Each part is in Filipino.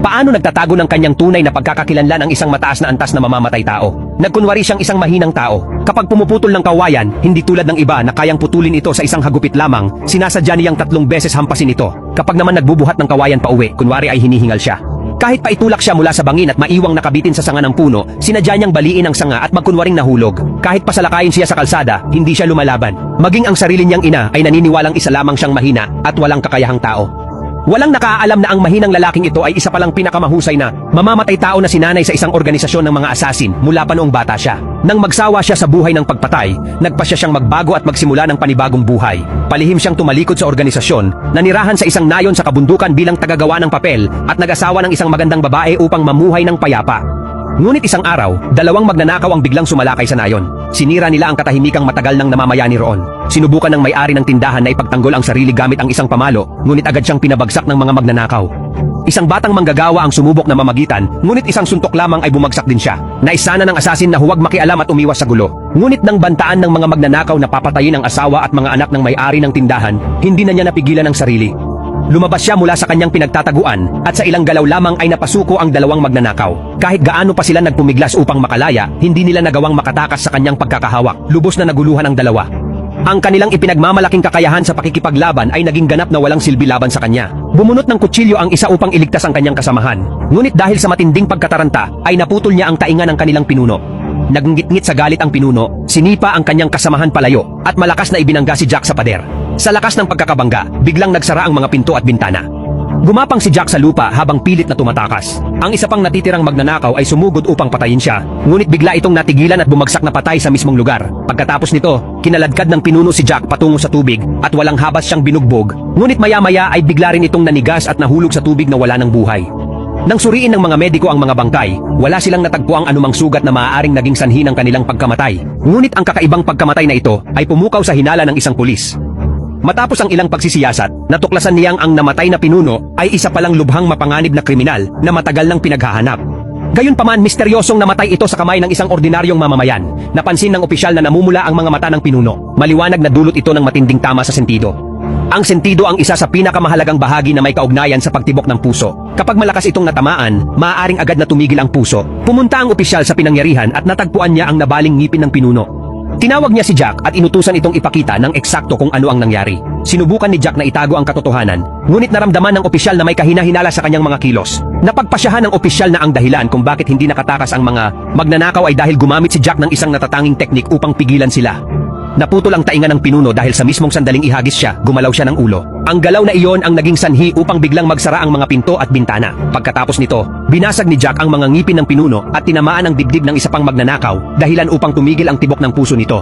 Paano nagtatago ng kanyang tunay na pagkakakilanlan ang isang mataas na antas na mamamatay tao? Nagkunwari siyang isang mahinang tao. Kapag pumuputol ng kawayan, hindi tulad ng iba na kayang putulin ito sa isang hagupit lamang, sinasadya niyang 3 beses hampasin ito. Kapag naman nagbubuhat ng kawayan pauwi, kunwari ay hinihingal siya. Kahit paitulak siya mula sa bangin at maiwang nakabitin sa sanga ng puno, sinadya niyang baliin ang sanga at magkunwaring nahulog. Kahit pasalakayin siya sa kalsada, hindi siya lumalaban. Maging ang sarili niyang ina ay naniniwalang isa lamang siyang mahina at walang kakayahang tao. Walang nakaalam na ang mahinang lalaking ito ay isa palang pinakamahusay na mamamatay tao na sinanay sa isang organisasyon ng mga asasin mula pa noong bata siya. Nang magsawa siya sa buhay ng pagpatay, nagpasya siyang magbago at magsimula ng panibagong buhay. Palihim siyang tumalikod sa organisasyon, nanirahan sa isang nayon sa kabundukan bilang tagagawa ng papel at nag-asawa ng isang magandang babae upang mamuhay ng payapa. Ngunit isang araw, 2 magnanakaw ang biglang sumalakay sa nayon. Sinira nila ang katahimikang matagal ng namamayani roon. Sinubukan ng may-ari ng tindahan na ipagtanggol ang sarili gamit ang isang pamalo, ngunit agad siyang pinabagsak ng mga magnanakaw. Isang batang manggagawa ang sumubok na mamagitan, ngunit isang suntok lamang ay bumagsak din siya. Naisana ng asasin na huwag makialam at umiwas sa gulo. Ngunit nang bantaan ng mga magnanakaw na papatayin ang asawa at mga anak ng may-ari ng tindahan, hindi na niya napigilan ang sarili. Lumabas siya mula sa kanyang pinagtataguan at sa ilang galaw lamang ay napasuko ang 2 magnanakaw. Kahit gaano pa sila nagpumiglas upang makalaya, hindi nila nagawang makatakas sa kanyang pagkakahawak. Lubos na naguluhan ang 2. Ang kanilang ipinagmamalaking kakayahan sa pakikipaglaban ay naging ganap na walang silbi laban sa kanya. Bumunot ng kutsilyo ang isa upang iligtas ang kanyang kasamahan. Ngunit dahil sa matinding pagkataranta, ay naputol niya ang tainga ng kanilang pinuno. Naggingit-ngit sa galit ang pinuno, sinipa ang kanyang kasamahan palayo, at malakas na ibinangga si Jack sa pader. Sa lakas ng pagkakabangga, biglang nagsara ang mga pinto at bintana. Gumapang si Jack sa lupa habang pilit na tumatakas. Ang isa pang natitirang magnanakaw ay sumugod upang patayin siya, ngunit bigla itong natigilan at bumagsak na patay sa mismong lugar. Pagkatapos nito, kinaladkad ng pinuno si Jack patungo sa tubig at walang habas siyang binugbog, ngunit maya-maya ay bigla rin itong nanigas at nahulog sa tubig na wala ng buhay. Nang suriin ng mga mediko ang mga bangkay, wala silang natagpuang anumang sugat na maaaring naging sanhi ng kanilang pagkamatay. Ngunit ang kakaibang pagkamatay na ito ay pumukaw sa hinala ng isang pulis. Matapos ang ilang pagsisiyasat, natuklasan niyang ang namatay na pinuno ay isa palang lubhang mapanganib na kriminal na matagal nang pinaghahanap. Gayunpaman, misteryosong namatay ito sa kamay ng isang ordinaryong mamamayan. Napansin ng opisyal na namumula ang mga mata ng pinuno. Maliwanag na dulot ito ng matinding tama sa sentido. Ang sentido ang isa sa pinakamahalagang bahagi na may kaugnayan sa pagtibok ng puso. Kapag malakas itong natamaan, maaaring agad na tumigil ang puso. Pumunta ang opisyal sa pinangyarihan at natagpuan niya ang nabaling ngipin ng pinuno. Tinawag niya si Jack at inutusan itong ipakita ng eksakto kung ano ang nangyari. Sinubukan ni Jack na itago ang katotohanan, ngunit naramdaman ng opisyal na may kahina-hinala sa kanyang mga kilos. Napagpasyahan ng opisyal na ang dahilan kung bakit hindi nakatakas ang mga magnanakaw ay dahil gumamit si Jack ng isang natatanging teknik upang pigilan sila. Naputol ang tainga ng pinuno dahil sa mismong sandaling ihagis siya, gumalaw siya ng ulo. Ang galaw na iyon ang naging sanhi upang biglang magsara ang mga pinto at bintana. Pagkatapos nito, binasag ni Jack ang mga ngipin ng pinuno at tinamaan ang dibdib ng isa pang magnanakaw, dahilan upang tumigil ang tibok ng puso nito.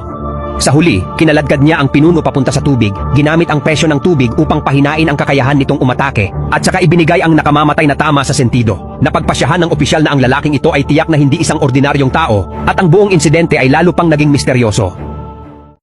Sa huli, kinaladkad niya ang pinuno papunta sa tubig, ginamit ang presyo ng tubig upang pahinain ang kakayahan nitong umatake, at saka ibinigay ang nakamamatay na tama sa sentido. Napagpasyahan ng opisyal na ang lalaking ito ay tiyak na hindi isang ordinaryong tao, at ang buong insidente ay lalo pang naging misteryoso.